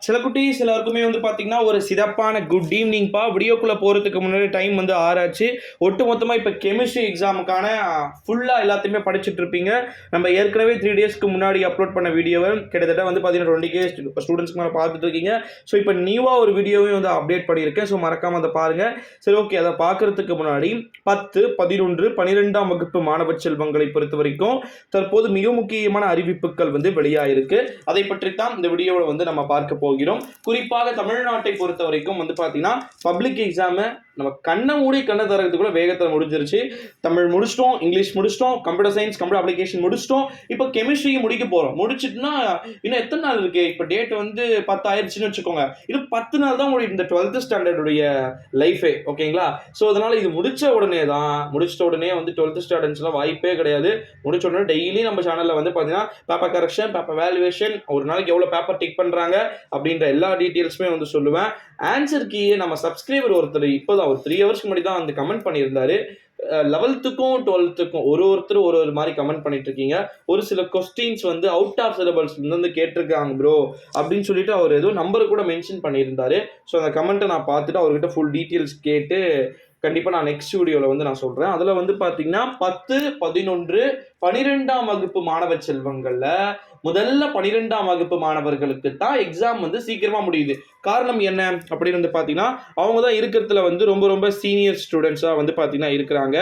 சில குட்டீஸ் எல்லாருக்குமே வந்து பார்த்தீங்கன்னா ஒரு சிறப்பான குட் ஈவினிங்ப்பா. வீடியோக்குள்ளே போகிறதுக்கு முன்னாடி டைம் வந்து ஆறாச்சு. ஒட்டு மொத்தமாக இப்போ கெமிஸ்ட்ரி எக்ஸாமுக்கான ஃபுல்லாக எல்லாத்தையுமே படிச்சுட்டு இருப்பீங்க. நம்ம ஏற்கனவே 3 டேஸ்க்கு முன்னாடி அப்லோட் பண்ண வீடியோவை கிட்டத்தட்ட வந்து பார்த்தீங்கன்னா 20K ஸ்டூடெண்ட்ஸ்க்கு மேலே பார்த்துட்டு இருக்கீங்க. ஸோ இப்போ நியூவாக ஒரு வீடியோவையும் வந்து அப்டேட் பண்ணியிருக்கேன். ஸோ மறக்காமல் அதை பாருங்கள். சரி, ஓகே. அதை பார்க்கறதுக்கு முன்னாடி 10, 11, 12ஆம் வகுப்பு மாணவ செல்வங்களை பொறுத்த வரைக்கும் தற்போது மிக முக்கியமான அறிவிப்புகள் வந்து வெளியாயிருக்கு. அதை பற்றி தான் இந்த வீடியோவில் வந்து நம்ம பார்க்க போகிறோம். குறிப்பாக தமிழ்நாட்டை பொறுத்த வரைக்கும் வந்து பார்த்தீங்கன்னா பப்ளிக் எக்ஸாமை நம்ம கண்ணை மூடி கண்ணை தரத்துக்குள்ள வேகத்தில் முடிஞ்சிருச்சு. தமிழ் முடிச்சிட்டோம், இங்கிலீஷ் முடிச்சிட்டோம், கம்ப்யூட்டர் சயின்ஸ், கம்ப்யூட்டர் அப்ளிகேஷன் முடிச்சிட்டோம். இப்போ கெமிஸ்ட்ரி முடிக்க போகிறோம். முடிச்சுட்டுனா இன்னும் எத்தனை நாள் இருக்கு? இப்போ டேட் வந்து 10 ஆயிடுச்சுன்னு வச்சுக்கோங்க. இன்னும் 10 நாள் தான் உங்களுக்கு இந்த 12th ஸ்டாண்டர்டுடைய லைஃபே. ஓகேங்களா? ஸோ அதனால இது முடிச்சிட்ட உடனே வந்து 12th ஸ்டாண்டர்ட்ஸ்லாம் வாய்ப்பே கிடையாது. முடிச்ச உடனே டெய்லி நம்ம சேனலில் வந்து பார்த்தீங்கன்னா பேப்பர் கரெக்ஷன், பேப்பர் வேல்யூவேஷன், ஒரு நாளைக்கு எவ்வளோ பேப்பர் டிக் பண்ணுறாங்க அப்படின்ற எல்லா டீட்டெயில்ஸுமே வந்து சொல்லுவேன். ஆன்சர் கீயை நம்ம சப்ஸ்கிரைபர் ஒருத்தர் இப்போதான் ஒரு 3 ஹவர்ஸ்க்கு முன்னாடி தான் வந்து கமெண்ட் பண்ணியிருந்தாரு. 11th-க்கும் 12th-க்கும் ஒருத்தர் ஒரு மாதிரி கமெண்ட் பண்ணிட்டு இருக்கீங்க. ஒரு சில கொஸ்டின்ஸ் வந்து அவுட் ஆஃப் சிலபஸ் வந்து கேட்டிருக்காங்க ப்ரோ அப்படின்னு சொல்லிட்டு அவர் ஏதோ நம்பர் கூட மென்ஷன் பண்ணியிருந்தாரு. ஸோ அந்த கமெண்ட்டை நான் பார்த்துட்டு அவர்கிட்ட ஃபுல் டீட்டெயில்ஸ் கேட்டு கண்டிப்பாக நான் நெக்ஸ்ட் வீடியோவில் வந்து நான் சொல்கிறேன். அதில் வந்து பார்த்தீங்கன்னா 10, 11, 12ஆம் வகுப்பு மாணவ செல்வங்களில் முதல்ல 12ஆம் வகுப்பு மாணவர்களுக்கு தான் எக்ஸாம் வந்து சீக்கிரமாக முடியுது. காரணம் என்ன அப்படின்னு வந்து பார்த்தீங்கன்னா அவங்க தான் இருக்கிறதுல வந்து ரொம்ப சீனியர் ஸ்டூடெண்ட்ஸாக வந்து பார்த்தீங்கன்னா இருக்கிறாங்க.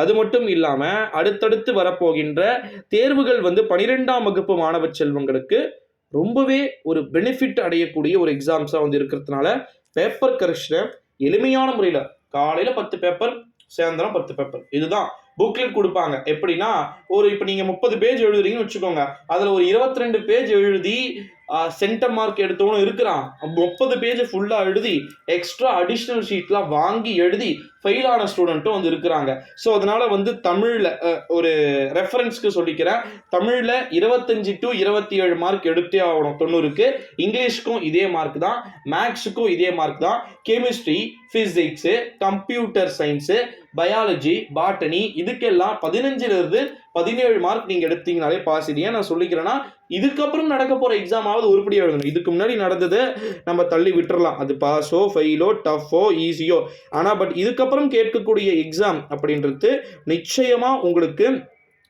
அது மட்டும் இல்லாமல் அடுத்தடுத்து வரப்போகின்ற தேர்வுகள் வந்து 12ஆம் வகுப்பு மாணவ செல்வங்களுக்கு ரொம்பவே ஒரு பெனிஃபிட் அடையக்கூடிய ஒரு எக்ஸாம்ஸாக வந்து இருக்கிறதுனால பேப்பர் கரெக்ஷனை எளிமையான முறையில் காலையில் 10 பேப்பர், சாயந்தரம் 10 பேப்பர், இதுதான் புக்லெட் கொடுப்பாங்க. எப்படின்னா இப்போ நீங்கள் 30 பேஜ் எழுதுறீங்கன்னு வச்சுக்கோங்க. அதில் ஒரு 22 பேஜ் எழுதி சென்டர் மார்க் எடுத்தவனும் இருக்கிறான். 30 பேஜ் ஃபுல்லாக எழுதி எக்ஸ்ட்ரா அடிஷ்னல் ஷீட்லாம் வாங்கி எழுதி ஃபெயில் ஆன ஸ்டூடெண்ட்டும் வந்து இருக்கிறாங்க. ஸோ அதனால வந்து தமிழில் ஒரு ரெஃபரன்ஸ்க்கு சொல்லிக்கிறேன். தமிழில் 25 to 27 மார்க் எடுத்தே ஆகணும் 90க்கு. இங்கிலீஷ்க்கும் இதே மார்க் தான், மேக்ஸுக்கும் இதே மார்க் தான். Chemistry, physics, computer science, biology, botany இதுக்கெல்லாம் 15லிருந்து 17 மார்க் நீங்கள் எடுத்தீங்கனாலே பாஸ். இது ஏன் நான் சொல்லிக்கிறேன்னா இதுக்கப்புறம் நடக்க போகிற எக்ஸாமாவது உருப்படியாக எழுதணும். இதுக்கு முன்னாடி நடந்ததை நம்ம தள்ளி விட்டுறலாம். அது பாஸோ ஃபெயிலோ டஃப்போ ஈஸியோ. ஆனால் பட் இதுக்கப்புறம் கேட்கக்கூடிய எக்ஸாம் அப்படின்றது நிச்சயமாக உங்களுக்கு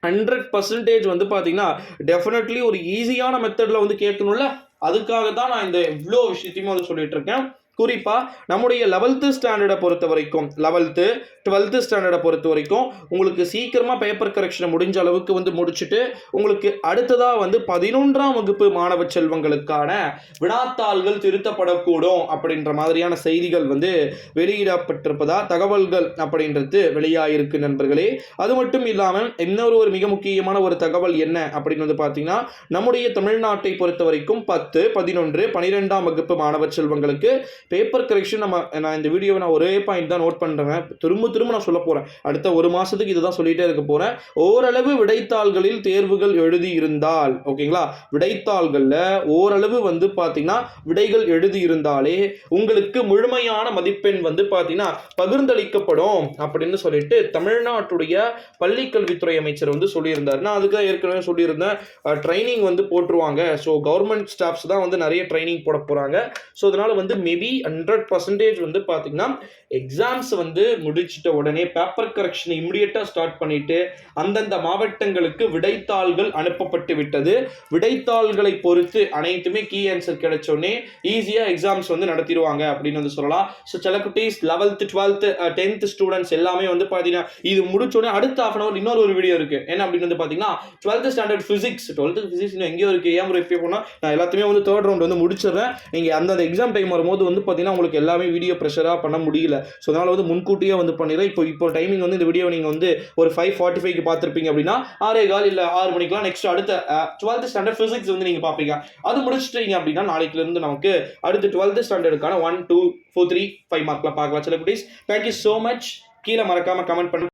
100% வந்து பார்த்தீங்கன்னா டெஃபினெட்லி ஒரு ஈஸியான மெத்தடில் வந்து கேட்கணும்ல. அதுக்காக தான் நான் இந்த இவ்வளோ விஷயத்தையுமே வந்து சொல்லிட்டு இருக்கேன். குறிப்பாக நம்முடைய 11th ஸ்டாண்டர்டை பொறுத்த வரைக்கும் 11th, 12th ஸ்டாண்டர்டை பொறுத்த வரைக்கும் உங்களுக்கு சீக்கிரமாக பேப்பர் கரெக்ஷனை முடிஞ்ச அளவுக்கு வந்து முடிச்சுட்டு உங்களுக்கு அடுத்ததாக வந்து 11ஆம் வகுப்பு மாணவ செல்வங்களுக்கான வினாத்தாள்கள் திருத்தப்படக்கூடும் அப்படின்ற மாதிரியான செய்திகள் வந்து வெளியிடப்பட்டிருப்பதா தகவல்கள் அப்படின்றது வெளியாகிருக்கு நண்பர்களே. அது மட்டும் இல்லாமல் இன்னொரு மிக முக்கியமான ஒரு தகவல் என்ன அப்படின்னு வந்து பார்த்தீங்கன்னா நம்முடைய தமிழ்நாட்டை பொறுத்த வரைக்கும் 10, 11, 12ஆம் வகுப்பு மாணவ செல்வங்களுக்கு பேப்பர் கரெக்ஷன் நான் இந்த வீடியோவை நான் ஒரே பாயிண்ட் தான் நோட் பண்ணுறேன். திரும்ப நான் சொல்ல போகிறேன். அடுத்த ஒரு மாதத்துக்கு இதுதான் சொல்லிகிட்டே இருக்க போகிறேன். ஓரளவு விடைத்தாள்களில் தேர்வுகள் எழுதி இருந்தால், ஓகேங்களா, விடைத்தாள்களில் ஓரளவு வந்து பார்த்தீங்கன்னா விடைகள் எழுதி இருந்தாலே உங்களுக்கு முழுமையான மதிப்பெண் வந்து பார்த்தீங்கன்னா பகிர்ந்தளிக்கப்படும் அப்படின்னு சொல்லிட்டு தமிழ்நாட்டுடைய பள்ளிக்கல்வித்துறை அமைச்சர் வந்து சொல்லியிருந்தார். நான் அதுக்காக ஏற்கனவே சொல்லியிருந்தேன், ட்ரைனிங் வந்து போட்டுருவாங்க. ஸோ கவர்மெண்ட் ஸ்டாஃப்ஸ் தான் வந்து நிறைய ட்ரைனிங் போட போகிறாங்க. ஸோ அதனால வந்து மேபி 100% வந்து பார்த்தீங்கன்னா எக்ஸாம்ஸ் வந்து முடிச்சிட்ட உடனே பேப்பர் கரெக்ஷன் இமிடியேட்டாக ஸ்டார்ட் பண்ணிட்டு அந்தந்த மாவட்டங்களுக்கு விடைத்தாள்கள் அனுப்பப்பட்டு விட்டது. விடைத்தாள்களை பொறுத்து அனைத்துமே கீ ஆன்சர் கிடைச்சோடனே ஈஸியாக எக்ஸாம்ஸ் வந்து நடத்திடுவாங்க அப்படின்னு வந்து சொல்லலாம். ஸோ சில குட்டீஸ் 11th, 12th, 10th ஸ்டூடெண்ட்ஸ் எல்லாமே வந்து பார்த்தீங்கன்னா இது முடிச்சோடனே அடுத்த half an hour இன்னொரு வீடியோ இருக்குது. என்ன அப்படின்னு வந்து பார்த்தீங்கன்னா 12th standard physics, 12th physics இன்னும் எங்கேயோ இருக்குது. ஏன் முறை இப்போ போனால் நான் எல்லாத்தையுமே வந்து 3rd ரவுண்ட் வந்து முடிச்சிடுறேன். நீங்கள் அந்த எக்ஸாம் டைம் வரும்போது வந்து பார்த்தீங்கன்னா உங்களுக்கு எல்லாமே வீடியோ ப்ரெஷராக பண்ண முடியல. ஸோ அதனால் வந்து முன்கூட்டியே வந்து பண்ணிடுறேன். இப்போ டைமிங் வந்து இந்த வீடியோ நீங்கள் வந்து ஒரு 5:45க்கு பார்த்துருப்பீங்க அப்படின்னா 6:15 இல்லை 6 மணிக்கெலாம் நெக்ஸ்ட் அடுத்த 12th ஸ்டாண்டர்ட் ஃபிசிக்ஸ் வந்து நீங்கள் பார்ப்பீங்க. அது முடிச்சிட்டீங்க அப்படின்னா நாளைக்குலேருந்து நமக்கு அடுத்த 12th ஸ்டாண்டர்டுக்கான 1, 2, 4, 3, 5 மார்க்லாம் பார்க்கலாம். சில குட்டீஸ் தேங்க்யூ ஸோ மச். கீழே மறக்காமல் கமெண்ட் பண்ணி